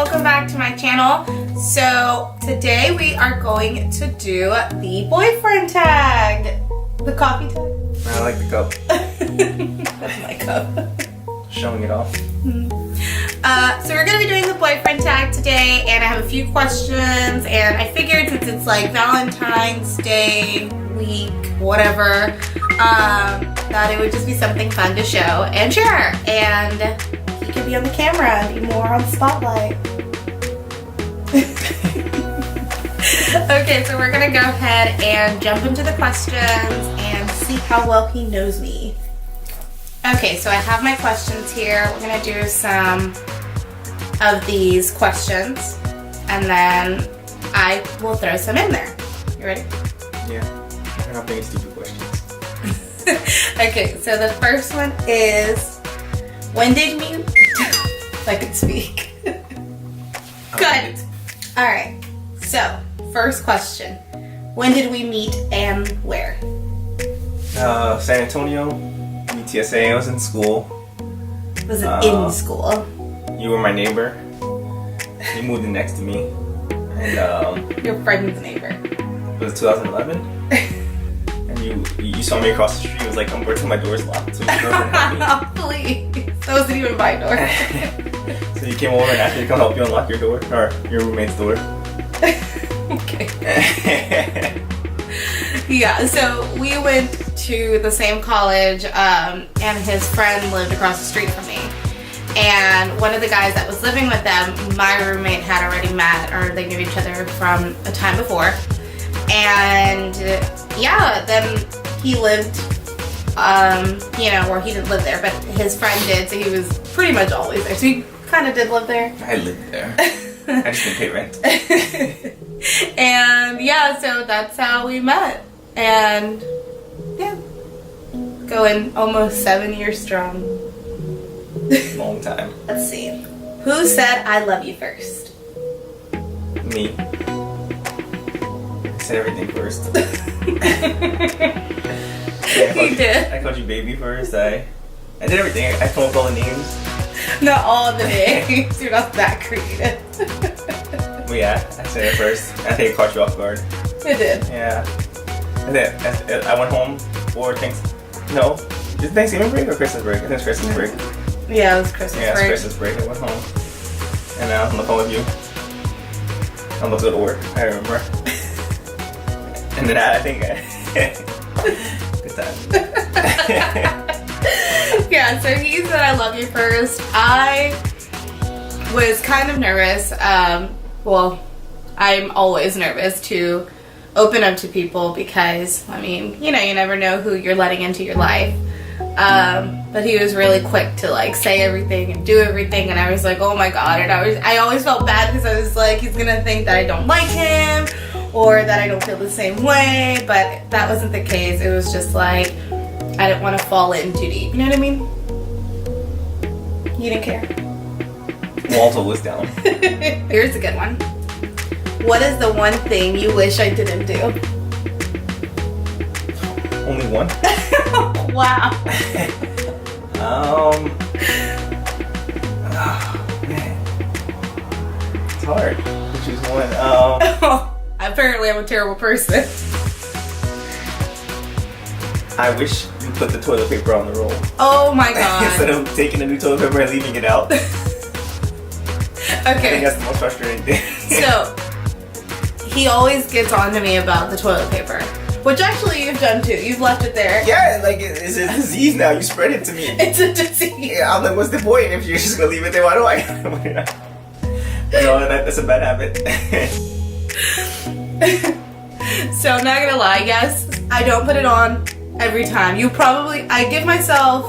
welcome back to my channel. So today we are going to do the boyfriend tag. The coffee tag. I like the cup. That's my cup. Showing it off. So we're going to be doing the boyfriend tag today, and I have a few questions, and I figured since it's like Valentine's Day week, whatever, that it would just be something fun to show and share, and he could be on the camera and be more on the spotlight. Okay, so we're gonna go ahead and jump into the questions and see how well he knows me. Okay, so I have my questions here. We're gonna do some of these questions, and then I will throw some in there. You ready? Yeah. I'm not thinking stupid questions. Okay, so the first one is, when did we... If I could speak. Good. Alright, so first question. When did we meet and where? San Antonio, UTSA. I was in school. Was it in school? You were my neighbor. You moved in next to me. And Your friend's neighbor. it was 2011. And you saw me across the street. It was like, I'm working, my door's locked. So you came over and helped me. Oh, please. That wasn't even my door. So you came over and asked me to come help you unlock your door, or your roommate's door. Okay. Yeah, so we went to the same college, and his friend lived across the street from me. And one of the guys that was living with them, my roommate had already met, or they knew each other from a time before. And yeah, then he lived, or he didn't live there, but his friend did, so he was pretty much always there. So he kind of did live there. I lived there. I just didn't pay rent. And yeah, so that's how we met. And yeah, going almost 7 years strong. Long time. Let's see. Who said I love you first? Me. I said everything first. He did. I called you baby first. I did everything. I told all the names. Not all the names. You're not that creative. Well, yeah, I said it first. I think it caught you off guard. It did. Yeah. And then I went home for No. Is it Thanksgiving break or Christmas break? I think it's Christmas break. Yeah, it was Christmas break. Yeah, it's Christmas break. I went home. And I was on the phone with you. I'm about to go to work. I remember. And then I think... Good time. Yeah, so he said I love you first. I was kind of nervous. Well, I'm always nervous to open up to people because, I mean, you never know who you're letting into your life. But he was really quick to like say everything and do everything, and I was like, oh my god. And I always felt bad because I was like, he's gonna think that I don't like him or that I don't feel the same way, but that wasn't the case. It was just like, I didn't want to fall in too deep. You know what I mean? You didn't care. Walter was down. Here's a good one. What is the one thing you wish I didn't do? Only one? Wow. Oh, man. It's hard to choose one. Apparently I'm a terrible person. I wish you put the toilet paper on the roll. Oh my god. Instead of taking the new toilet paper and leaving it out. Okay. I think that's the most frustrating thing. So, he always gets on to me about the toilet paper. Which actually you've done too. You've left it there. Yeah, like it's a disease now. You spread it to me. It's a disease. Yeah, I'm like, what's the point if you're just gonna leave it there? Why do I? No, that's a bad habit. So I'm not gonna lie, yes, I don't put it on every time. I give myself,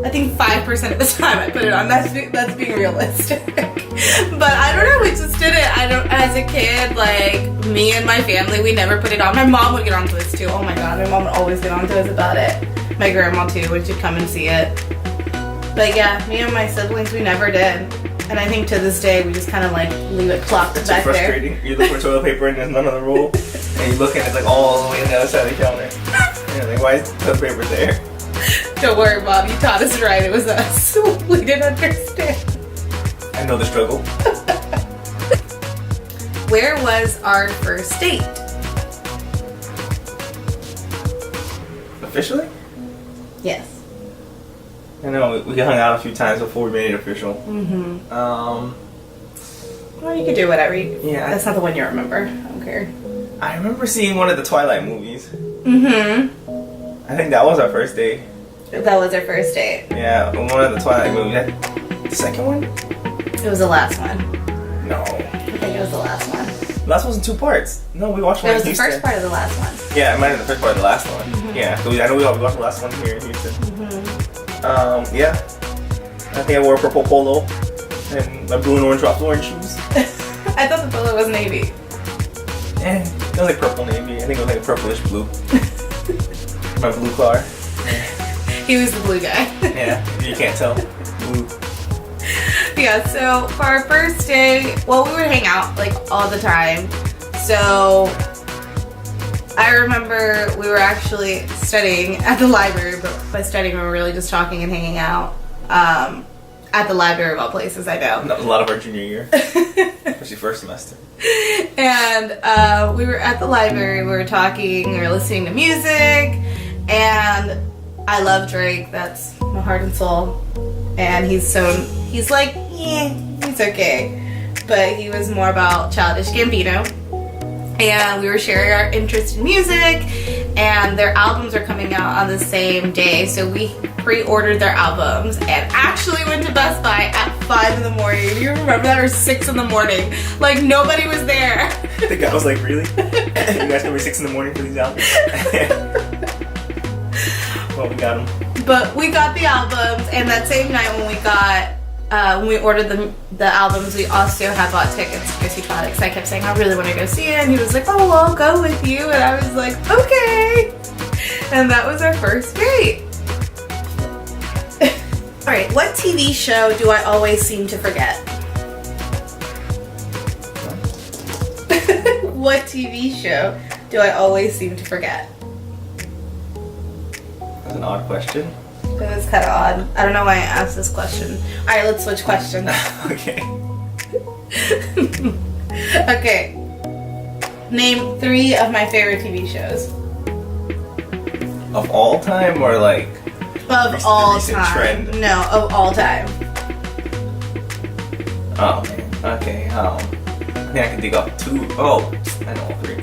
I think 5% of the time I put it on. That's being realistic. But I don't know, we just did it. As a kid, like, me and my family, we never put it on. My mom would get onto us too. Oh my god, my mom would always get onto us about it. My grandma too, when she'd come and see it. But yeah, me and my siblings, we never did. And I think to this day, we just kind of like leave it plopped back there. It's frustrating. You look for toilet paper and there's none on the roll. And you look and it's like all the way on the other side of the counter. And you're like, why is toilet paper there? Don't worry, Mom. You taught us right. It was us. We didn't understand. I know the struggle. where was our first date? Officially? Yes. I know we hung out a few times before we made it official. Mm-hmm. Well, you could do whatever. Yeah. That's not the one you remember. I don't care. I remember seeing one of the Twilight movies. Mm-hmm. I think that was our first date. That was our first date. Yeah, one of the Twilight movies. The second one? It was the last one. No. I think it was the last one. The last one was in 2 parts. No, we watched one It was in the Houston. first part of the last one. Yeah, it might have been the first part of the last one. Mm-hmm. Yeah, so I know we watched the last one here in Houston. Mm-hmm. Yeah. I think I wore a purple polo and my blue and orange Ralph Lauren shoes. I thought the polo was navy. It was like purple navy. I think it was like a purplish blue. My blue car. He was the blue guy. Yeah, you can't tell. Blue. Yeah, so for our first day, well, we would hang out like all the time. So I remember we were actually studying at the library, but by studying we were really just talking and hanging out at the library of all places, I know. That was a lot of our junior year, especially first semester. And we were at the library, we were talking, we were listening to music, and I love Drake, that's my heart and soul. And he's like, yeah, he's okay. But he was more about Childish Gambino. And we were sharing our interest in music, and their albums are coming out on the same day. So we pre-ordered their albums and actually went to Best Buy at 5 in the morning. Do you remember that? Or 6 in the morning. Like, nobody was there. The guy was like, really? You guys come at 6 in the morning for these albums? Well, we got them. But we got the albums, and that same night when we ordered the albums, we also had bought tickets to go see Twilight, because I kept saying, I really want to go see it, and he was like, oh, well, I'll go with you, and I was like, okay. And that was our first date. Alright, what TV show do I always seem to forget? What TV show do I always seem to forget? That's an odd question. That was kind of odd. I don't know why I asked this question. Alright, let's switch questions. Okay. Okay. Name 3 of my favorite TV shows. Of all time or like Of all recent time. trend? No, of all time. Oh man. Okay. I think I can dig up 2. Oh, I know all 3.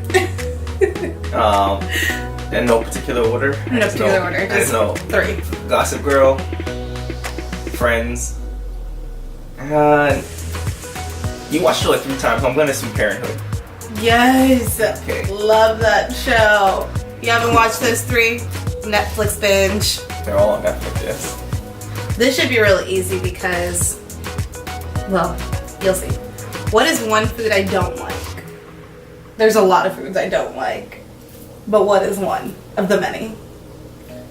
In no particular order. No particular order. I just know 3. Gossip Girl, Friends. You watched it like 3 times. So I'm gonna assume Parenthood. Yes. Okay. Love that show. You haven't watched those 3? Netflix binge. They're all on Netflix. Yes. This should be really easy because, well, you'll see. What is one food I don't like? There's a lot of foods I don't like. But what is one of the many?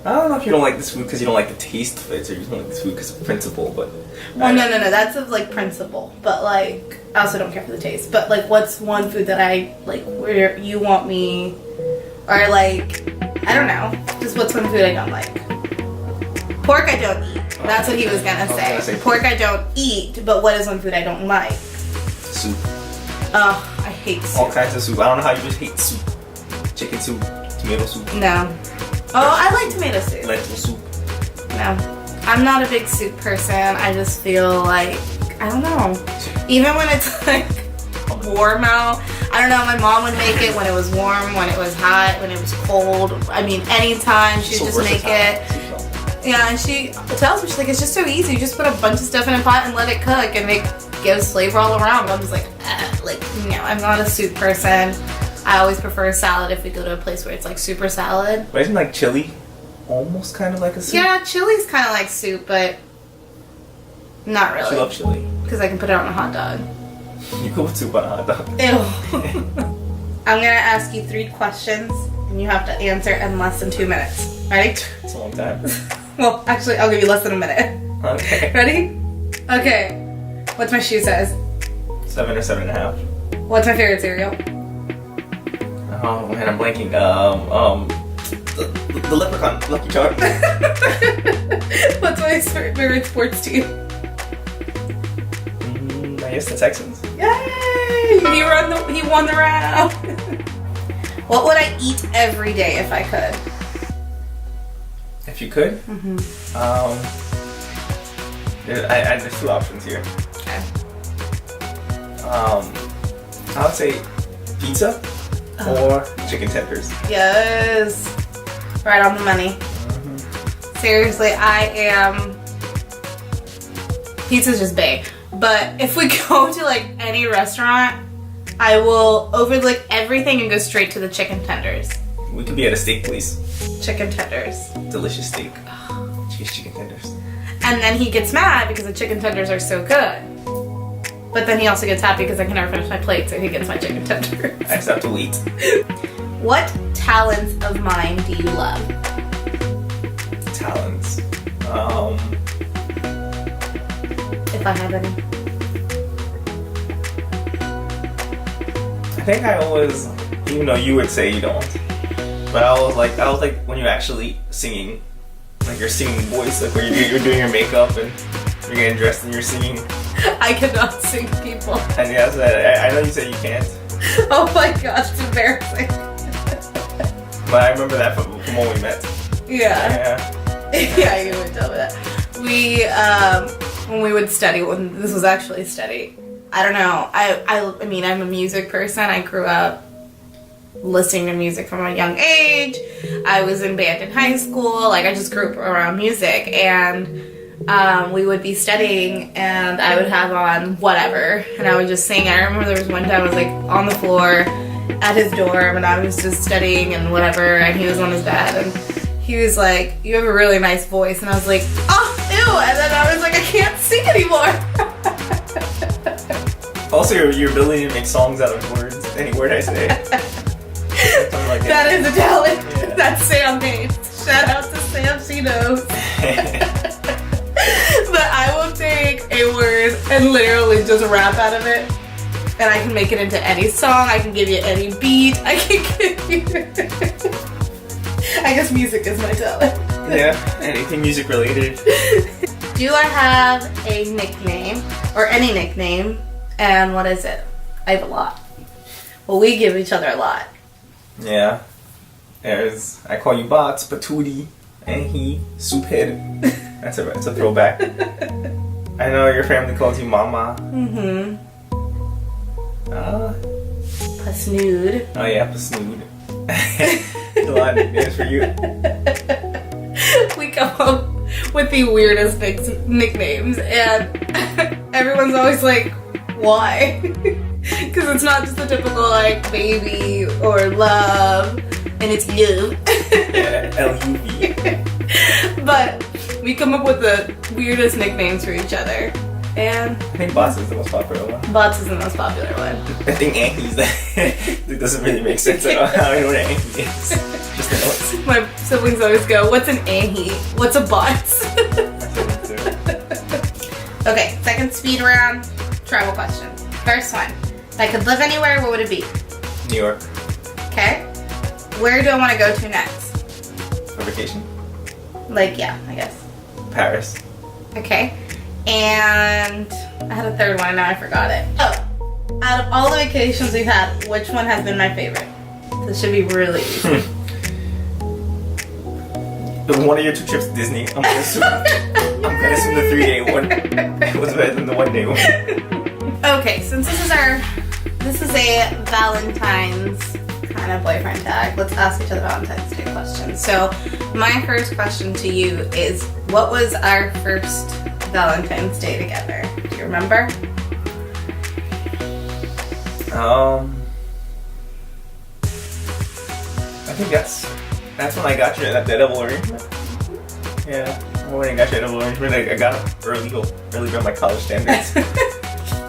I don't know if you don't like this food because you don't like the taste of it, or you don't like this food because of principle, but... Well, no, that's of, like, principle. But, like, I also don't care for the taste. But, like, what's one food that I, like, where you want me... Or, like, I don't know. Just what's one food I don't like? Pork I don't eat. That's what he was gonna say. Pork I don't eat, but what is one food I don't like? Soup. Oh, I hate soup. All kinds of soup. I don't know how you just hate soup. Chicken soup, tomato soup. No. Oh, I like tomato soup. Lentil soup. No. I'm not a big soup person. I just feel like, I don't know. Even when it's like warm out. I don't know, my mom would make it when it was warm, when it was hot, when it was cold. I mean, anytime she'd just make it. Yeah, and she tells me, she's like, it's just so easy. You just put a bunch of stuff in a pot and let it cook, and it gives flavor all around. But I'm just like, no, I'm not a soup person. I always prefer salad if we go to a place where it's like super salad. But isn't like chili almost kind of like a soup? Yeah, chili's kind of like soup, but not really. I love chili. Because I can put it on a hot dog. You could put soup on a hot dog. Ew. I'm going to ask you 3 questions, and you have to answer in less than 2 minutes. Ready? It's a long time. Well, actually, I'll give you less than a minute. Okay. Ready? Okay. What's my shoe size? 7 or 7.5. What's my favorite cereal? Oh man, I'm blanking. The leprechaun, Lucky Charm. What's my favorite sports team? I guess the Texans. Yay! He won the round. What would I eat every day if I could? If you could? Mm-hmm. There's two options here. Okay. I would say pizza or chicken tenders. Yes. Right on the money. Mm-hmm. Seriously, pizza's just bae. But if we go to like any restaurant, I will overlook everything and go straight to the chicken tenders. We could be at a steak place. Chicken tenders. Delicious steak. Cheese chicken tenders. And then he gets mad because the chicken tenders are so good. But then he also gets happy because I can never finish my plate, so he gets my chicken tenders. I just have to wait. What talents of mine do you love? Talents. If I have any. I think I always, even though you would say you don't, but I was like when you're actually singing, like your singing voice, like where you're doing your makeup and you're getting dressed and you're singing. I cannot sing, people. And yes, I know you said you can't. Oh my gosh, it's embarrassing. But I remember that from when we met. Yeah. Yeah, you would tell me that. When we would study, when this was actually study, I don't know. I mean, I'm a music person. I grew up listening to music from a young age. I was in band in high school. Like, I just grew up around music. And we would be studying, and I would have on whatever, and I would just sing. I remember there was one time I was like on the floor at his dorm, and I was just studying and whatever, and he was on his bed, and he was like, "You have a really nice voice," and I was like, "Oh, ew," and then I was like, "I can't sing anymore." Also, your ability to make songs out of words, any word I say. Like that is a talent. Yeah. That's Sam made. Shout out to Sam, she knows. But I will take a word and literally just rap out of it. And I can make it into any song. I can give you any beat. I can give you... I guess music is my talent. Yeah, anything music related. Do I have a nickname? Or any nickname? And what is it? I have a lot. Well, we give each other a lot. Yeah. I call you Bots, Patootie, and he, Souphead. That's a throwback. I know your family calls you Mama. Mm-hmm. Pusnood. Oh yeah, Pusnood. A lot of nicknames for you. We come up with the weirdest nicknames, and everyone's always like, why? Because it's not just the typical like baby or love, and it's love. Yeah, L-U-V. But we come up with the weirdest nicknames for each other. And I think Bots is the most popular one. Bots is the most popular one. I think Anky's it doesn't really make sense at all. I don't know what an Anky is. Just know it. My siblings always go, what's an ahi? What's a bots? Okay, second speed round, travel questions. First one, if I could live anywhere, what would it be? New York. Okay. Where do I want to go to next? For vacation. Like, yeah, I guess. Paris. Okay. And I had a third one and now I forgot it. Oh, out of all the vacations we've had, which one has been my favorite? This should be really easy. One of your 2 trips to Disney, I'm gonna assume the 3-day one was better than the 1-day one. Okay, since this is a Valentine's kind of boyfriend tag, let's ask each other Valentine's Day questions. So my first question to you is, what was our first Valentine's Day together? Do you remember? I think that's when I got you that edible arrangement. Yeah, when I got you edible arrangement, I got it early by my college standards.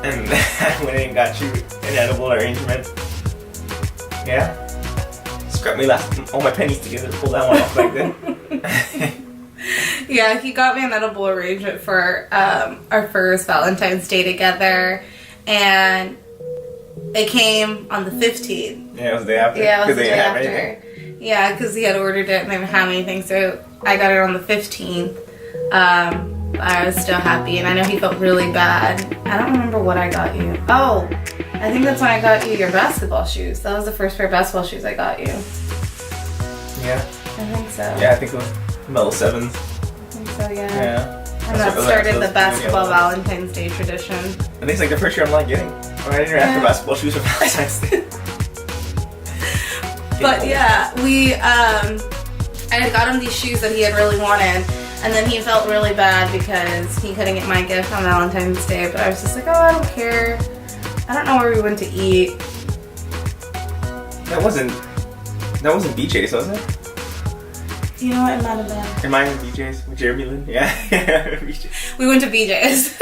And I went and got you an edible arrangement. Yeah. Scrap me all my pennies together to pull that one off back then. Yeah, he got me an edible arrangement for our first Valentine's Day together, and it came on the 15th. Yeah, it was the day after. Yeah, it was the they day didn't have after. anything. Yeah, because he had ordered it and they didn't have anything, so I got it on the 15th. I was still happy, and I know he felt really bad. I don't remember what I got you. Oh, I think that's when I got you your basketball shoes. That was the first pair of basketball shoes I got you. Yeah. I think so. Yeah, I think it was Mellow 7s. I think so, yeah. Yeah. And that started the basketball Valentine's Day tradition. I think it's like the first year I'm not getting. I didn't ask for basketball shoes for Valentine's Day. But yeah, I had got him these shoes that he had really wanted, and then he felt really bad because he couldn't get my gift on Valentine's Day, but I was just like, oh, I don't care. I don't know where we went to eat. That wasn't BJ's, was it? You know what, it might have been. Am I in BJ's with Jeremy Lin? Yeah. BJ's. We went to BJ's.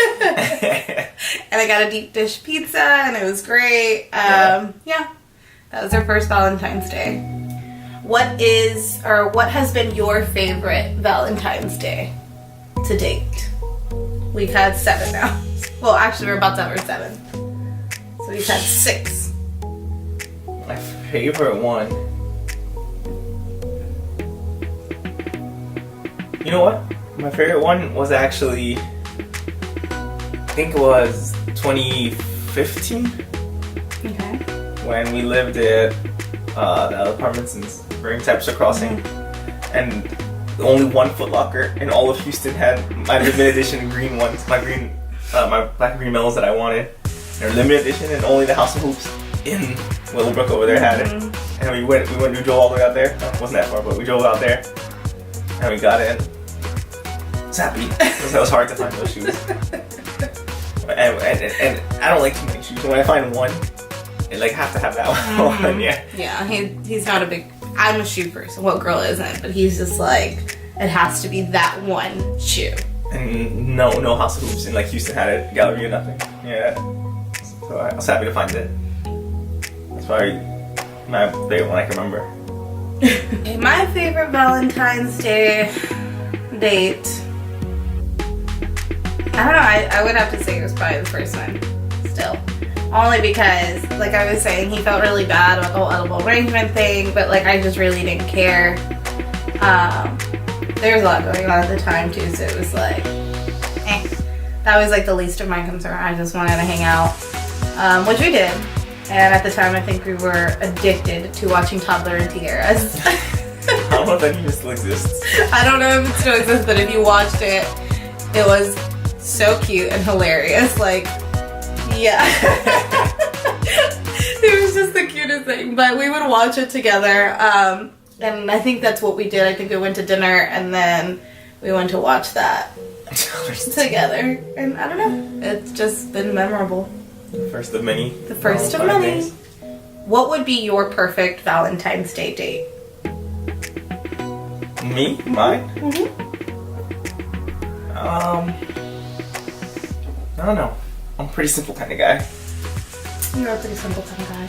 And I got a deep dish pizza, and it was great. Yeah. That was our first Valentine's Day. What has been your favorite Valentine's Day to date? We've had 7 now. Well, actually, we're about to have our 7th. So we've had 6. My favorite one. You know what? My favorite one was actually, I think it was 2015. Okay. When we lived at the apartments in Spring Cypress Crossing, and only one Foot Locker in all of Houston had my limited edition green ones, my black and green melons that I wanted. They're limited edition, and only the House of Hoops in Willowbrook over there had it. And we drove all the way out there. No, it wasn't that far, but we drove out there, and we got it. I was happy. It was hard to find those shoes. And I don't like too many shoes. When I find one, I like have to have that one. Yeah. Yeah, he's not a big. I'm a shoe person. What girl isn't? But he's just like, it has to be that one shoe. And no House of Hoops in like Houston had it. Gallery or nothing. Yeah. So I was happy to find it. That's probably my favorite one I can remember. My favorite Valentine's Day date. I don't know. I would have to say it was probably the first one. Still. Only because, like I was saying, he felt really bad about the whole edible arrangement thing, but like I just really didn't care. There was a lot going on at the time too, so it was like, that was like the least of my concern. I just wanted to hang out, which we did. And at the time, I think we were addicted to watching Toddler and Tiaras. I don't know if that even still exists. I don't know if it still exists, but if you watched it, it was so cute and hilarious. Like, yeah. It was just the cutest thing. But we would watch it together. And I think that's what we did. I think we went to dinner and then we went to watch that together. And I don't know. It's just been memorable. The first of many. The first of many. Days. What would be your perfect Valentine's Day date? Me? Mine? Mm-hmm. I don't know. I'm a pretty simple kind of guy. You're a pretty simple kind of guy.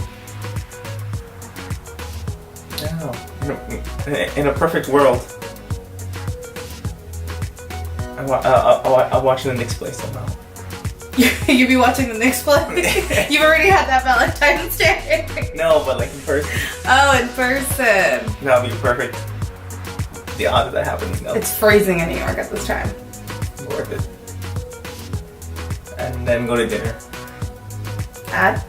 I don't know. In a perfect world, I'll watch the Knicks play somehow. You be watching the Knicks play? You've already had that Valentine's Day. No, but like in person. Oh, in person. That would be perfect. The odds of that happening, no. It's freezing in New York at this time. Worth it. And then go to dinner. Ad?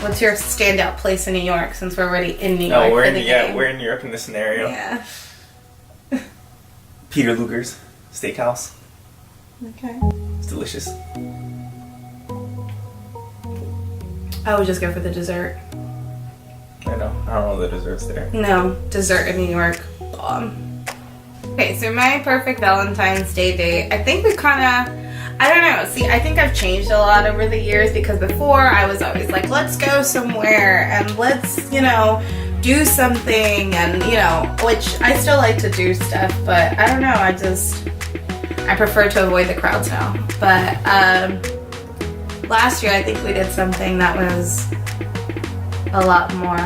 What's your standout place in New York since we're already in New York? No, we're in New York in this scenario. Yeah. Peter Luger's Steakhouse. Okay. It's delicious. I would just go for the dessert. I know. I don't know the desserts there. No, dessert in New York. Okay, so my perfect Valentine's Day date, I think we kind of, I don't know. See, I think I've changed a lot over the years because before I was always like, let's go somewhere and let's, do something and, which I still like to do stuff, but I don't know. I prefer to avoid the crowds now. But last year I think we did something that was a lot more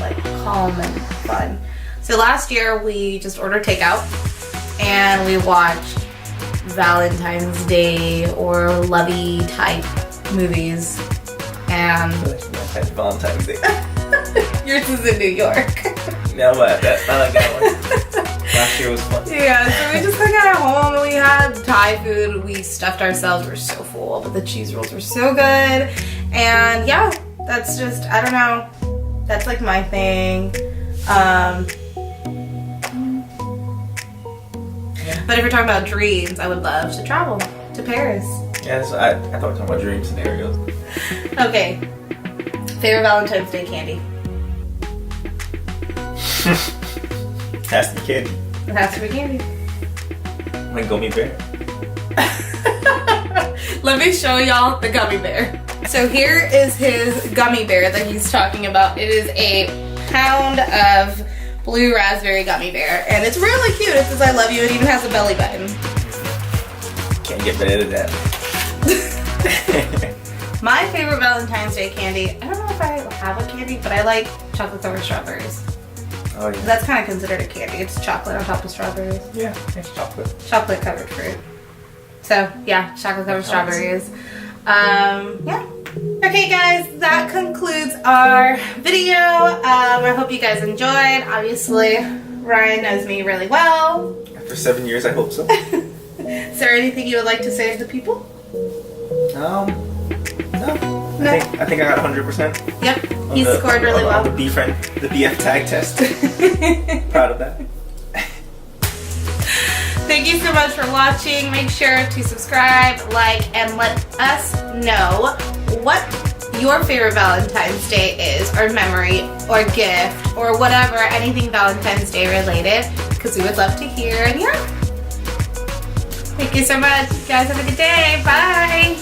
like calm and fun. So last year we just ordered takeout and we watched Valentine's Day or lovey type movies. And Valentine's Day. Yours is in New York. No, but I like that one. Last year was fun. Yeah, so we just hung out at home and we had Thai food. We stuffed ourselves. We were so full, but the cheese rolls were so good. And yeah, that's just, I don't know. That's like my thing. But if we're talking about dreams, I would love to travel to Paris. Yeah, so I thought we were talking about dream scenarios. Okay. Favorite Valentine's Day candy? Has to be candy. It has to be candy. Like gummy bear. Let me show y'all the gummy bear. So here is his gummy bear that he's talking about. It is a pound of blue raspberry gummy bear. And it's really cute. It says I love you. It even has a belly button. Can't get better than that. My favorite Valentine's Day candy, I don't know if I have a candy, but I like chocolate covered strawberries. Oh yeah. That's kind of considered a candy. It's chocolate on top of strawberries. Yeah, it's chocolate. Chocolate covered fruit. So yeah, chocolate covered strawberries. Yeah. Okay guys, that concludes our video. I hope you guys enjoyed. Obviously, Ryan knows me really well. After 7 years, I hope so. Is there anything you would like to say to the people? No. No. I think I got 100%. Yep, he scored really well. The BF tag test. Proud of that. Thank you so much for watching. Make sure to subscribe, like, and let us know what your favorite Valentine's Day is, or memory, or gift, or whatever, anything Valentine's Day related, because we would love to hear. And yeah. Thank you so much. You guys have a good day. Bye.